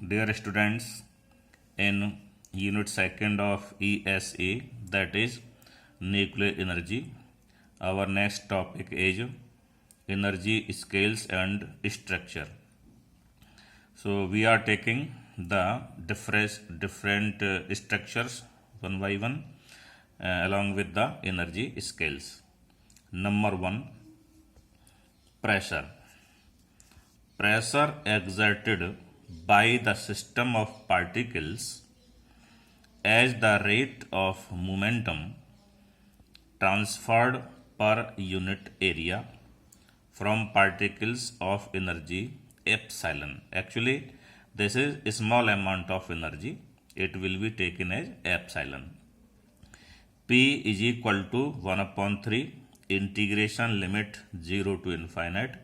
Dear students, in unit 2nd of ESA, that is nuclear energy, our next topic is energy scales and structure. So we are taking the different structures one by one along with the energy scales. Number 1, pressure. Pressure exerted by the system of particles as the rate of momentum transferred per unit area from particles of energy epsilon. Actually, this is a small amount of energy. It will be taken as epsilon. P is equal to 1 upon 3 integration limit 0 to infinite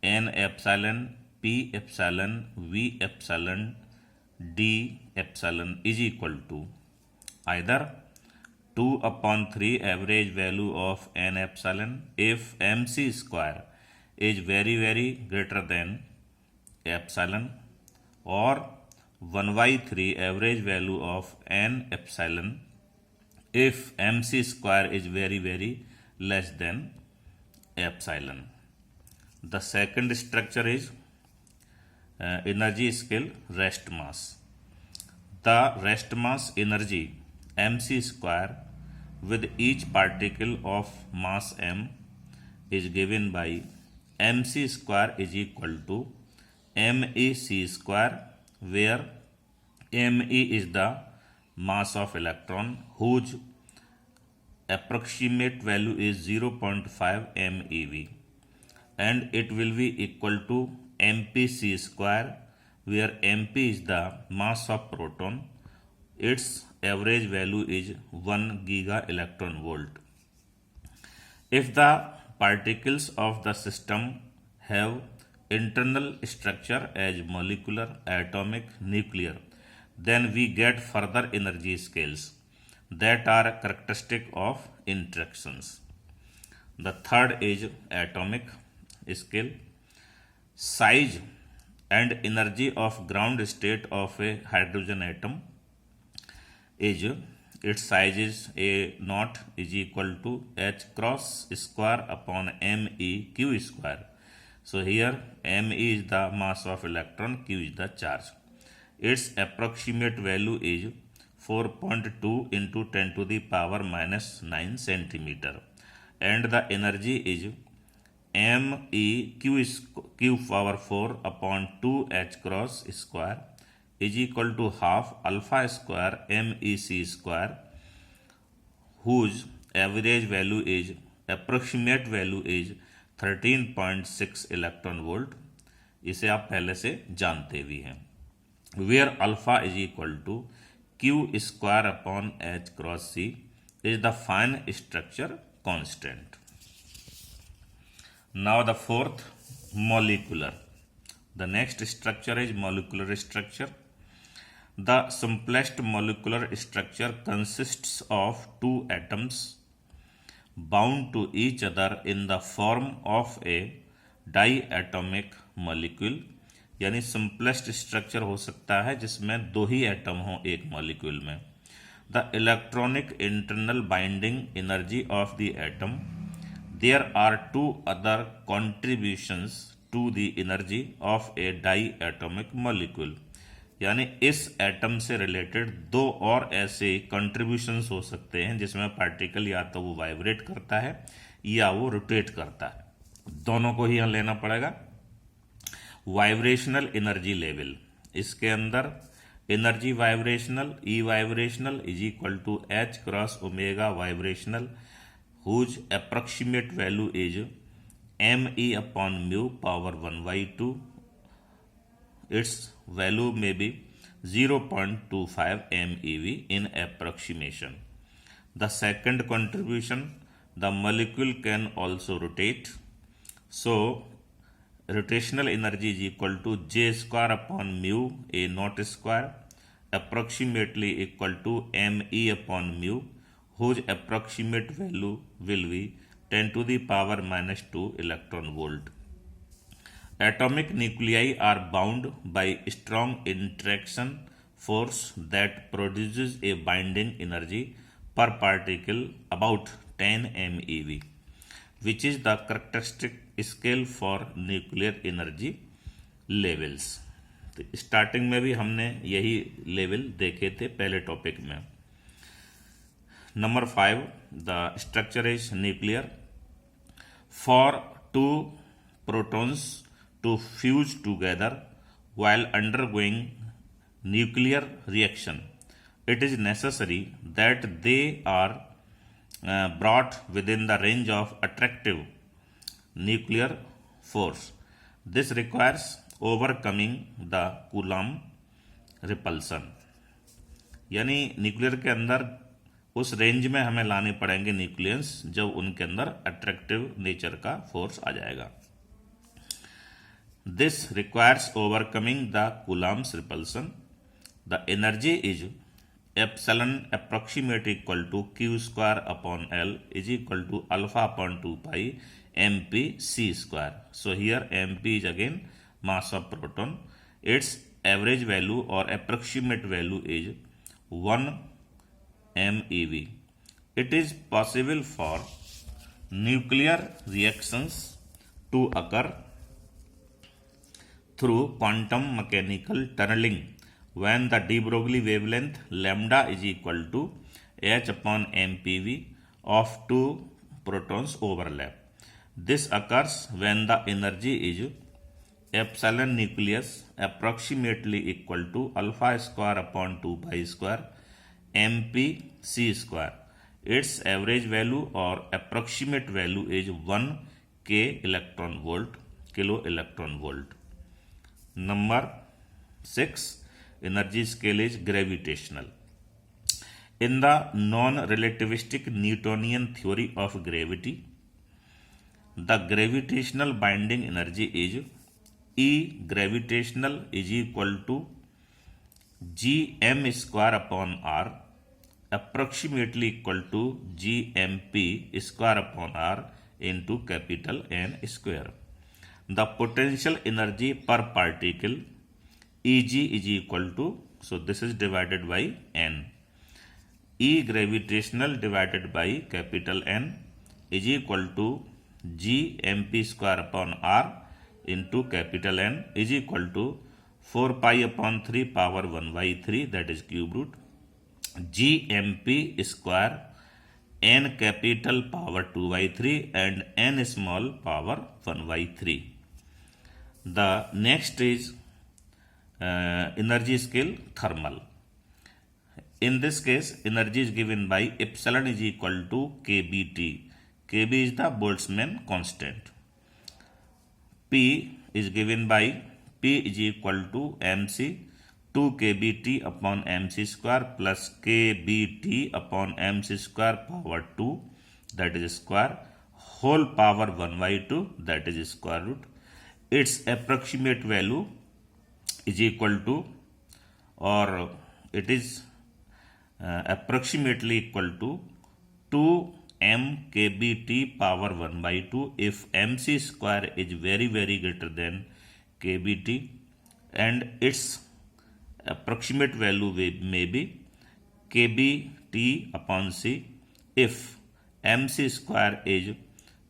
n epsilon p epsilon v epsilon d epsilon is equal to either 2 upon 3 average value of n epsilon if mc square is very greater than epsilon, or 1 by 3 average value of n epsilon if mc square is very less than epsilon. The second structure is energy scale rest mass. The rest mass energy mc square with each particle of mass m is given by mc square is equal to mec square, where me is the mass of electron whose approximate value is 0.5 MeV, and it will be equal to mpc square, where mp is the mass of proton. Its average value is 1 giga electron volt. If the particles of the system have internal structure as molecular, atomic, nuclear, then we get further energy scales that are characteristic of interactions. The third is atomic scale. Size and energy of ground state of a hydrogen atom is, its size is A naught is equal to h cross square upon meq square. So here me is the mass of electron, q is the charge. Its approximate value is 4.2 into 10 to the power minus 9 centimeter, and the energy is q power 4 upon 2 h cross square is equal to half alpha square mec square, whose approximate value is 13.6 electron volt. इसे आप पहले से जानते भी हैं. Where alpha is equal to q square upon h cross c is the fine structure constant. Now the fourth, molecular. The next structure is molecular structure. The simplest molecular structure consists of two atoms bound to each other in the form of a diatomic molecule. यानी simplest structure हो सकता है जिसमें दो ही atom हो एक molecule में. The electronic internal binding energy of the atom. There are two other contributions to the energy of a diatomic molecule. यानी इस एटम से रिलेटेड दो और ऐसे कंट्रीब्यूशंस हो सकते हैं जिसमें पार्टिकल या तो वो वाइब्रेट करता है या वो रोटेट करता है. दोनों को ही यहाँ लेना पड़ेगा. वाइब्रेशनल एनर्जी लेवल, इसके अंदर energy vibrational E vibrational is equal to h cross omega vibrational, whose approximate value is m e upon mu power 1/2. its value may be 0.25 MeV in approximation. The second contribution, the molecule can also rotate. So rotational energy is equal to J square upon mu A naught square, approximately equal to Me upon mu, whose approximate value will be 10 to the power minus 2 electron volt. Atomic nuclei are bound by strong interaction force that produces a binding energy per particle about 10 MeV, which is the characteristic scale for nuclear energy levels. तो starting में भी हमने यही level देखे थे पहले topic में. Number 5, the structure is nuclear. For two protons to fuse together while undergoing nuclear reaction, it is necessary that they are brought within the range of attractive nuclear force. This requires overcoming the Coulomb repulsion. यानी nuclear के अंदर उस range में हमें लाने पड़ेंगे nucleus जब उनके अंदर अट्रैक्टिव नेचर का फोर्स आ जाएगा. This requires overcoming the Coulomb's repulsion. The energy is epsilon approximate equal to q square upon L is equal to alpha upon 2 pi mp c square. So here mp is again mass of proton. Its average value or approximate value is 1 MeV. It is possible for nuclear reactions to occur through quantum mechanical tunneling when the de Broglie wavelength lambda is equal to h upon mpv of two protons overlap. This occurs when the energy is epsilon nucleus approximately equal to alpha square upon 2 pi square mp c square. Its average value or approximate value is 1 k electron volt, kilo electron volt. Number 6, energy scale is gravitational. In the non-relativistic Newtonian theory of gravity, the gravitational binding energy is E gravitational is equal to gm square upon r, approximately equal to gmp square upon r into capital N square. The potential energy per particle Eg is equal to, so this is divided by N. E gravitational divided by capital N is equal to g mp square upon r into capital N is equal to 4 pi upon 3 power 1 by 3, that is cube root g mp square n capital power 2 by 3 and n small power 1 by 3. The next is energy scale thermal. In this case, energy is given by epsilon is equal to kBT. Kb is the Boltzmann constant. P is given by P is equal to mc 2 kBT upon mc square plus kBT upon mc square power 2, that is square, whole power 1 by 2, that is square root. Its approximate value is equal to, or it is approximately equal to 2 m kBT power 1 by 2 if mc square is very greater than kBT, and its approximate value may be kBT upon c if mc square is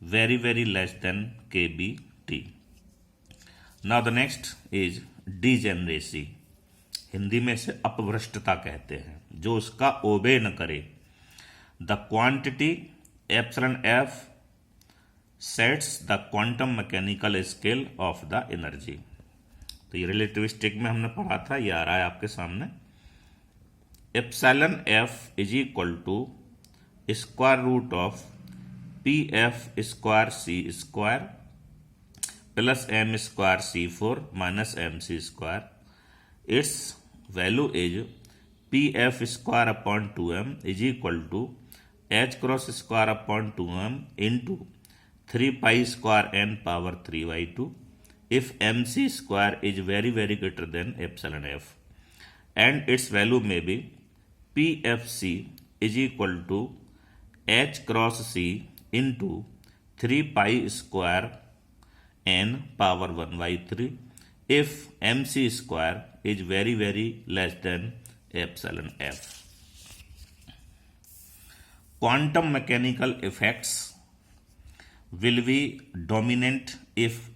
very less than kBT. Now the next is degeneracy. Hindi में से अपभ्रष्टता कहते हैं, जो उसका ओबे न करे. The quantity epsilon F sets the quantum mechanical scale of the energy. तो ये रिलेटिविस्टिक में हमने पढ़ा था, ये आ रहा है आपके सामने. Epsilon F is equal to square root of p F square c square plus m square c4 minus mc square. Its value is pf square upon 2m is equal to h cross square upon 2m into 3 pi square n power 3 by 2 if mc square is very greater than epsilon f, and its value may be pfc is equal to h cross c into 3 pi square n power 1 by 3 if mc square is very less than epsilon f. Quantum mechanical effects will be dominant if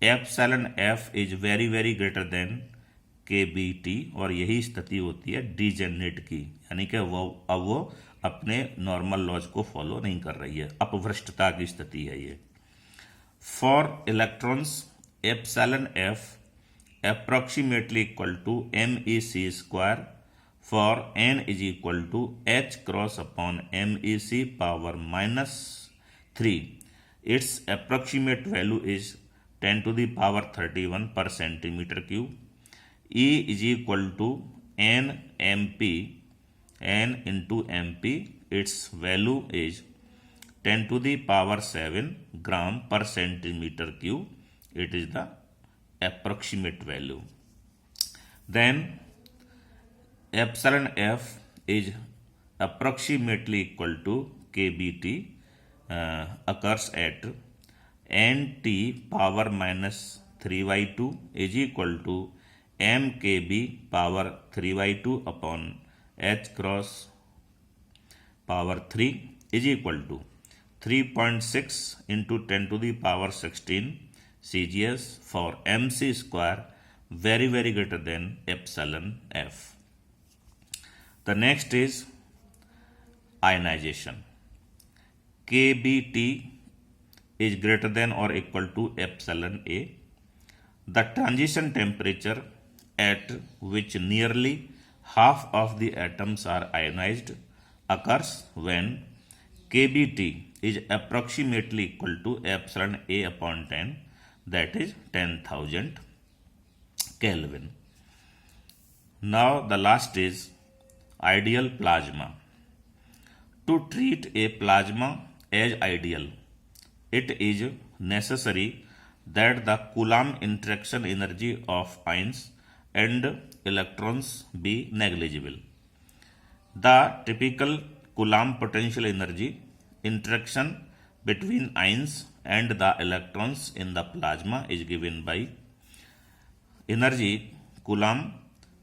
epsilon f is very greater than kbt, और यही स्थिति होती है degenerate की, यानी कि वो अपने नॉर्मल लॉज को फॉलो नहीं कर रही है, अपभ्रष्टता की स्थिति है ये. For electrons epsilon f approximately equal to mec square for n is equal to h cross upon mec power minus 3. Its approximate value is 10 to the power 31 per centimeter cube. E is equal to n into mp. Its value is 10 to the power 7 gram per centimeter cube. It is the approximate value. Then epsilon f is approximately equal to kbt, occurs at nt power minus 3 by 2 is equal to mkb power 3 by 2 upon h cross power 3 is equal to 3.6 into 10 to the power 16 CGS for mc square very greater than epsilon f. The next is ionization. kbt is greater than or equal to epsilon a. The transition temperature at which nearly half of the atoms are ionized occurs when kbt is approximately equal to epsilon a upon 10, that is 10,000 Kelvin. Now the last is ideal plasma. To treat a plasma as ideal, it is necessary that the Coulomb interaction energy of ions and electrons be negligible. The typical Coulomb potential energy interaction between ions and the electrons in the plasma is given by energy Coulomb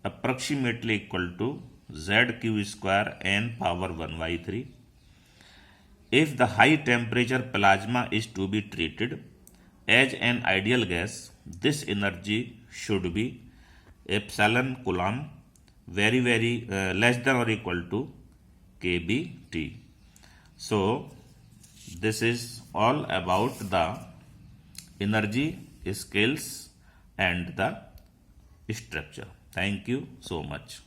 approximately equal to zq square n power 1 by 3. If the high temperature plasma is to be treated as an ideal gas, this energy should be epsilon Coulomb very less than or equal to kBT. So this is all about the energy scales and the structure. Thank you so much.